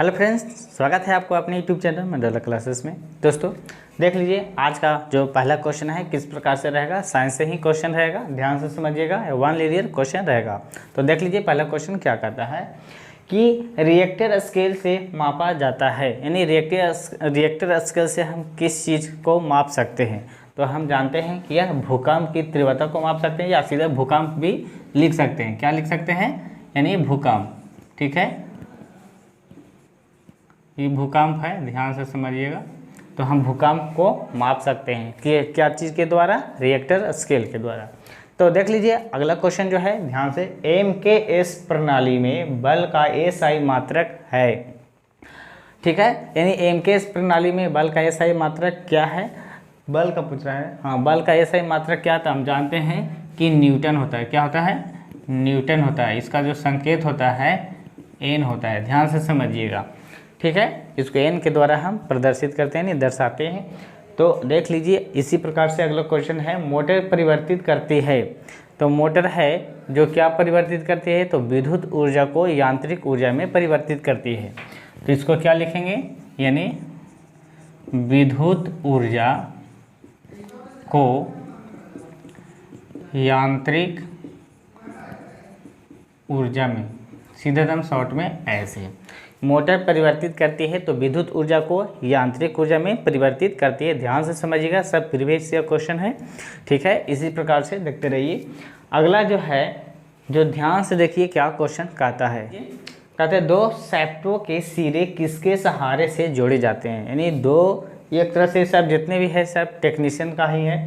Hello friends, स्वागत है आपको अपने यूट्यूब चैनल मंडला क्लासेस में। दोस्तों देख लीजिए, आज का जो पहला क्वेश्चन है किस प्रकार से रहेगा। साइंस से ही क्वेश्चन रहेगा, ध्यान से समझिएगा। वन लीनियर क्वेश्चन रहेगा। तो देख लीजिए पहला क्वेश्चन क्या कहता है कि रिएक्टर स्केल से मापा जाता है, यानी रिएक्टर स्केल से हम किस चीज़ को माप सकते हैं। तो हम जानते हैं कि यह भूकंप की तीव्रता को माप सकते हैं, या सीधे भूकंप भी लिख सकते हैं। क्या लिख सकते हैं? यानी भूकंप। ठीक है, ये भूकंप है, ध्यान से समझिएगा। तो हम भूकंप को माप सकते हैं कि क्या चीज़ के द्वारा? रिएक्टर स्केल के द्वारा। तो देख लीजिए अगला क्वेश्चन जो है, ध्यान से। MKS प्रणाली में बल का SI मात्रक है। ठीक है, यानी MKS प्रणाली में बल का SI मात्रक क्या है? बल का पूछ रहा है। हाँ, बल का SI मात्रक क्या था? हम जानते हैं कि न्यूटन होता है। क्या होता है? न्यूटन होता है। इसका जो संकेत होता है N होता है। ध्यान से समझिएगा। ठीक है, इसको N के द्वारा हम प्रदर्शित करते हैं, नहीं दर्शाते हैं। तो देख लीजिए इसी प्रकार से अगला क्वेश्चन है, मोटर परिवर्तित करती है। तो मोटर है जो क्या परिवर्तित करती है? तो विद्युत ऊर्जा को यांत्रिक ऊर्जा में परिवर्तित करती है। तो इसको क्या लिखेंगे? यानी विद्युत ऊर्जा को यांत्रिक ऊर्जा में, सीधे दम शॉर्ट में ऐसे। मोटर परिवर्तित करती है तो विद्युत ऊर्जा को यांत्रिक ऊर्जा में परिवर्तित करती है। ध्यान से समझिएगा, सब प्रीवियस ईयर क्वेश्चन है। ठीक है, इसी प्रकार से देखते रहिए। अगला जो है, जो ध्यान से देखिए क्या क्वेश्चन कहता है। कहते हैं दो सैप्टों के सिरे किसके सहारे से जोड़े जाते हैं। यानी दो, एक तरह से सब जितने भी है सब टेक्नीशियन का ही है।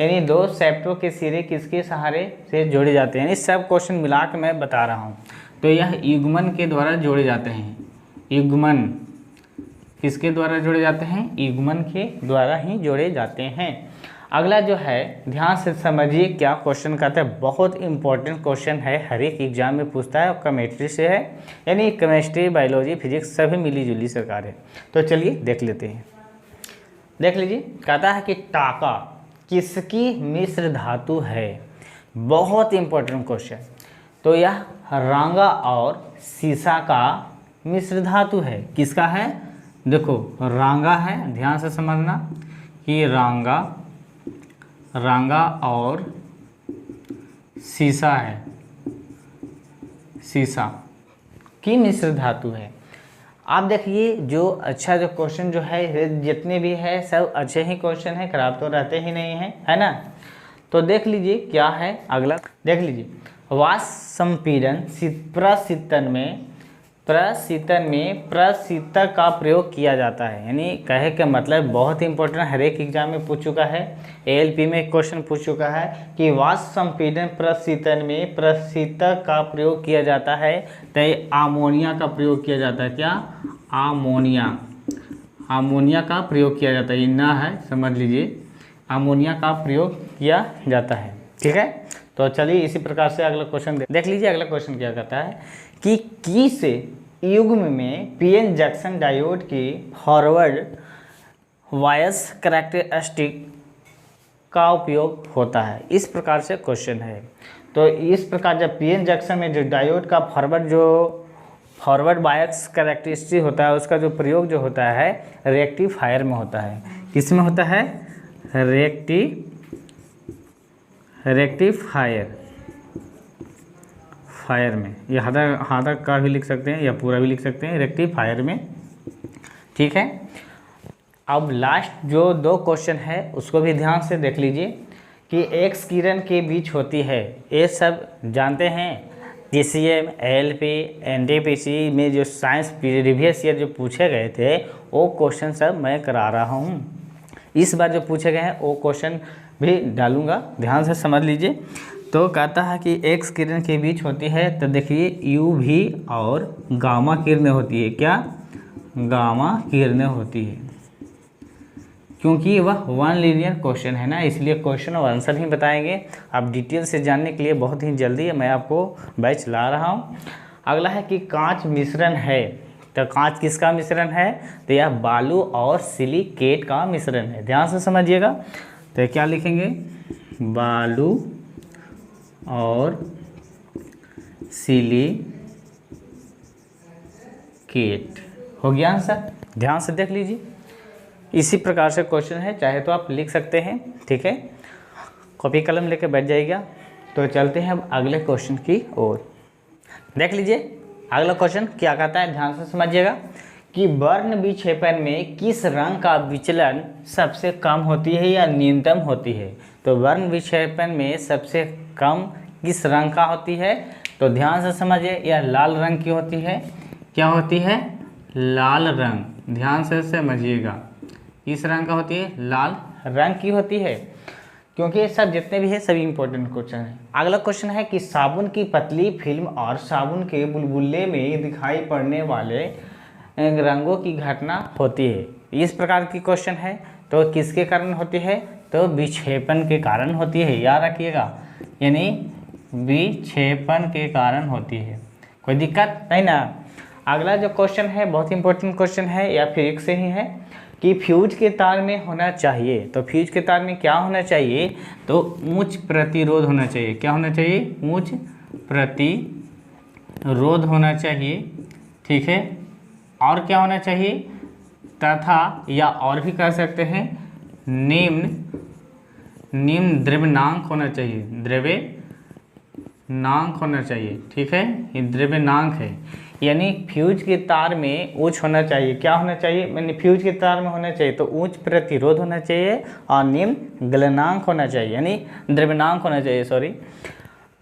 यानी दो सैप्टों के सिरे किसके सहारे से जोड़े जाते हैं। यानी सब क्वेश्चन मिला के मैं बता रहा हूँ। तो यह युग्मन के द्वारा जोड़े जाते हैं। युग्मन किसके द्वारा जोड़े जाते हैं? युग्मन के द्वारा ही जोड़े जाते हैं। अगला जो है, ध्यान से समझिए क्या क्वेश्चन कहता है। बहुत इंपॉर्टेंट क्वेश्चन है, हर एक एग्जाम में पूछता है और केमिस्ट्री से है। यानी केमिस्ट्री, बायोलॉजी, फिजिक्स सभी मिली जुली सरकार है। तो चलिए देख लेते हैं। देख लीजिए, कहता है कि टाका किसकी मिश्र धातु है। बहुत इंपॉर्टेंट क्वेश्चन। तो यह रांगा और सीसा का मिश्र धातु है। किसका है? देखो रांगा है, ध्यान से समझना कि रांगा और सीसा है, सीसा की मिश्र धातु है। आप देखिए जो अच्छा जो क्वेश्चन जो है, जितने भी है सब अच्छे ही क्वेश्चन है, खराब तो रहते ही नहीं है ना। तो देख लीजिए क्या है अगला। देख लीजिए, वाष्प संपीड़न प्रशीतन में प्रशीतक का प्रयोग किया जाता है। यानी कहे का मतलब बहुत इंपॉर्टेंट, हर एक एग्जाम में पूछ चुका है। ALP में क्वेश्चन पूछ चुका है कि वाष्प संपीड़न प्रशीतन में प्रशीतक का प्रयोग किया जाता है। तो अमोनिया का प्रयोग किया जाता है। क्या? अमोनिया का प्रयोग किया जाता है। ये ना है, समझ लीजिए, अमोनिया का प्रयोग किया जाता है। ठीक है, तो चलिए इसी प्रकार से अगला क्वेश्चन देख लीजिए। अगला क्वेश्चन क्या कहता है कि किस युग्म में PN जंक्शन डायोड की फॉरवर्ड बायस कैरेक्टरिस्टिक का उपयोग होता है। इस प्रकार से क्वेश्चन है। तो इस प्रकार जब PN जंक्शन में जो डायोड का फॉरवर्ड बायस कैरेक्टरिस्टिक होता है, उसका जो प्रयोग जो होता है रेक्टिफायर में होता है। किस में होता है? रेक्टिफायर में। ये आधा का भी लिख सकते हैं या पूरा भी लिख सकते हैं, रेक्टिफायर में। ठीक है, अब लास्ट जो दो क्वेश्चन है उसको भी ध्यान से देख लीजिए कि एक्स किरण के बीच होती है। ये सब जानते हैं। PCM, ALP, NTPC में जो साइंस प्रीवियस ईयर जो पूछे गए थे वो क्वेश्चन सब मैं करा रहा हूँ। इस बार जो पूछे गए हैं वो क्वेश्चन भी डालूंगा, ध्यान से समझ लीजिए। तो कहता है कि एक्स किरण के बीच होती है। तो देखिए UV और गामा किरणें होती है। क्या? गामा किरणें होती है। क्योंकि वह वन लीनियर क्वेश्चन है ना, इसलिए क्वेश्चन और आंसर ही बताएंगे। आप डिटेल से जानने के लिए बहुत ही जल्दी मैं आपको बैच ला रहा हूँ। अगला है कि कांच मिश्रण है। तो कांच किसका मिश्रण है? तो यह बालू और सिलिकेट का मिश्रण है। ध्यान से समझिएगा। तो क्या लिखेंगे? बालू और सिलिकेट। हो गया आंसर। ध्यान से देख लीजिए, इसी प्रकार से क्वेश्चन है, चाहे तो आप लिख सकते हैं। ठीक है, कॉपी कलम लेके बैठ जाइएगा। तो चलते हैं अब अगले क्वेश्चन की ओर। देख लीजिए अगला क्वेश्चन क्या कहता है, ध्यान से समझिएगा कि वर्ण विक्षेपण में किस रंग का विचलन सबसे कम होती है या न्यूनतम होती है। तो वर्ण विक्षेपण में सबसे कम किस रंग का होती है, तो ध्यान से समझिए, यह लाल रंग की होती है। क्या होती है, लाल रंग। ध्यान से समझिएगा, किस रंग का होती है, लाल रंग की होती है। क्योंकि ये सब जितने भी है सभी इंपॉर्टेंट क्वेश्चन है। अगला क्वेश्चन है कि साबुन की पतली फिल्म और साबुन के बुलबुले में दिखाई पड़ने वाले रंगों की घटना होती है। इस प्रकार की क्वेश्चन है, तो किसके कारण होती है, तो विक्षेपण के कारण होती है, याद रखिएगा, यानी विक्षेपण के कारण होती है। कोई दिक्कत नहीं ना। अगला जो क्वेश्चन है बहुत इंपॉर्टेंट क्वेश्चन है, या फिर एक से ही है कि फ्यूज के तार में होना चाहिए। तो फ्यूज के तार में क्या होना चाहिए, तो उच्च प्रतिरोध होना चाहिए। क्या होना चाहिए, उच्च प्रतिरोध होना चाहिए। ठीक है, और क्या होना चाहिए, तथा या और भी कह सकते हैं निम्न द्रव्यनांक होना चाहिए, द्रव्यनांक होना चाहिए। ठीक है, ये द्रव्यनांक है, यानी फ्यूज के तार में उच्च होना चाहिए। क्या होना चाहिए, यानी फ्यूज के तार में होना चाहिए तो उच्च प्रतिरोध होना चाहिए और निम्न गलनांक होना चाहिए, यानी द्रव्यनांक होना चाहिए, सॉरी।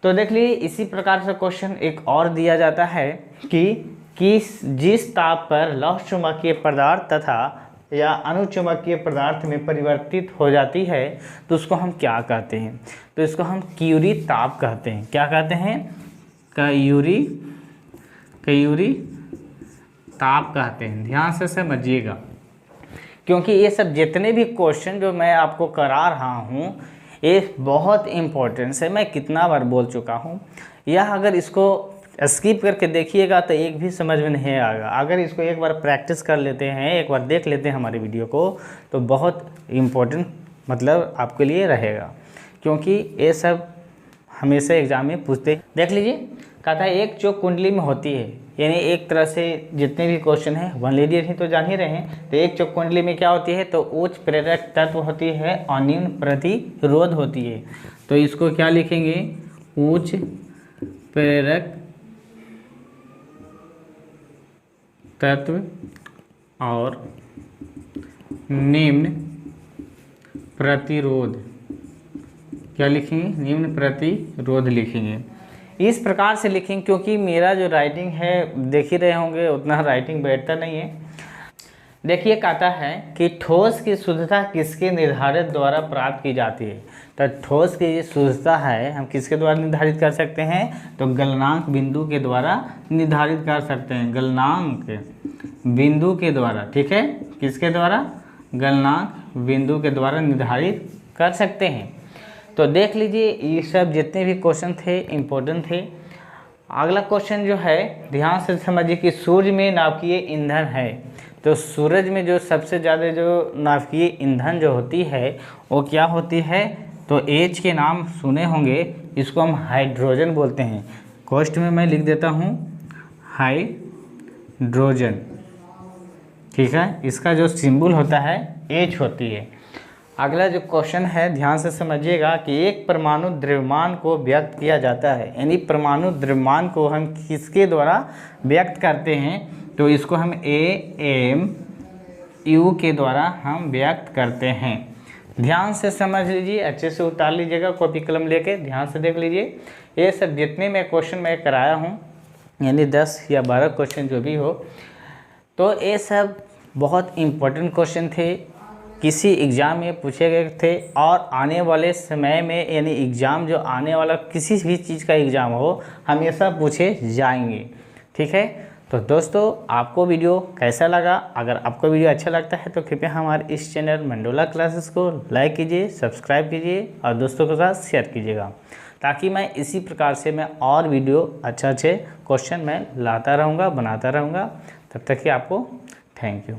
तो देख लीजिए इसी प्रकार से क्वेश्चन एक और दिया जाता है कि जिस ताप पर लौह चुंबकीय पदार्थ तथा या अनुचुंबकीय पदार्थ में परिवर्तित हो जाती है तो उसको हम क्या कहते हैं, तो इसको हम क्यूरी ताप कहते हैं। क्या कहते हैं, क्यूरी ताप कहते हैं। ध्यान से समझिएगा, क्योंकि ये सब जितने भी क्वेश्चन जो मैं आपको करा रहा हूँ ये बहुत इम्पोर्टेंट है। मैं कितना बार बोल चुका हूँ, यह अगर इसको स्किप करके देखिएगा तो एक भी समझ में नहीं आएगा। अगर इसको एक बार प्रैक्टिस कर लेते हैं, एक बार देख लेते हैं हमारी वीडियो को, तो बहुत इम्पोर्टेंट मतलब आपके लिए रहेगा, क्योंकि ये सब हमेशा एग्जाम में पूछते। देख लीजिए कहता है एक चौक कुंडली में होती है, यानी एक तरह से जितने भी क्वेश्चन हैं वन लीनियर ही तो जान ही रहे हैं। तो एक चौक कुंडली में क्या होती है, तो उच्च प्रेरक तत्व होती है और निम्न प्रतिरोध होती है। तो इसको क्या लिखेंगे, उच्च प्रेरक तत्व और निम्न प्रतिरोध। क्या लिखेंगे, निम्न प्रतिरोध लिखेंगे। इस प्रकार से लिखेंगे, क्योंकि मेरा जो राइटिंग है देख ही रहे होंगे उतना राइटिंग बैठता नहीं है। देखिए कहता है कि ठोस की शुद्धता किसके निर्धारित द्वारा प्राप्त की जाती है। तो ठोस की जो शुद्धता है हम किसके द्वारा निर्धारित कर सकते हैं, तो गलनांक बिंदु के द्वारा निर्धारित कर सकते हैं, गलनांक बिंदु के द्वारा। ठीक है, किसके द्वारा, गलनांक बिंदु के द्वारा निर्धारित कर सकते हैं। तो देख लीजिए ये सब जितने भी क्वेश्चन थे इम्पोर्टेंट थे। अगला क्वेश्चन जो है ध्यान से समझिए कि सूर्य में नाभिकीय ईंधन है। तो सूरज में जो सबसे ज़्यादा जो नाभिकीय ईंधन जो होती है वो क्या होती है, तो एच के नाम सुने होंगे, इसको हम हाइड्रोजन बोलते हैं। कॉस्ट में मैं लिख देता हूँ हाइड्रोजन। ठीक है, इसका जो सिंबल होता है एच होती है। अगला जो क्वेश्चन है ध्यान से समझिएगा कि एक परमाणु द्रव्यमान को व्यक्त किया जाता है, यानी परमाणु द्रव्यमान को हम किसके द्वारा व्यक्त करते हैं, तो इसको हम AMU के द्वारा हम व्यक्त करते हैं। ध्यान से समझ लीजिए, अच्छे से उतार लीजिएगा कॉपी कलम लेके, ध्यान से देख लीजिए। ये सब जितने मैं क्वेश्चन मैं कराया हूँ, यानी 10 या 12 क्वेश्चन जो भी हो, तो ये सब बहुत इम्पोर्टेंट क्वेश्चन थे, किसी एग्ज़ाम में पूछे गए थे और आने वाले समय में, यानी एग्ज़ाम जो आने वाला किसी भी चीज़ का एग्ज़ाम हो हमेशा पूछे जाएंगे। ठीक है, तो दोस्तों आपको वीडियो कैसा लगा, अगर आपको वीडियो अच्छा लगता है तो कृपया हमारे इस चैनल मंडोला क्लासेस को लाइक कीजिए, सब्सक्राइब कीजिए और दोस्तों के साथ शेयर कीजिएगा, ताकि मैं इसी प्रकार से मैं और वीडियो अच्छे क्वेश्चन मैं लाता रहूँगा, बनाता रहूँगा। तब तक कि आपको थैंक यू।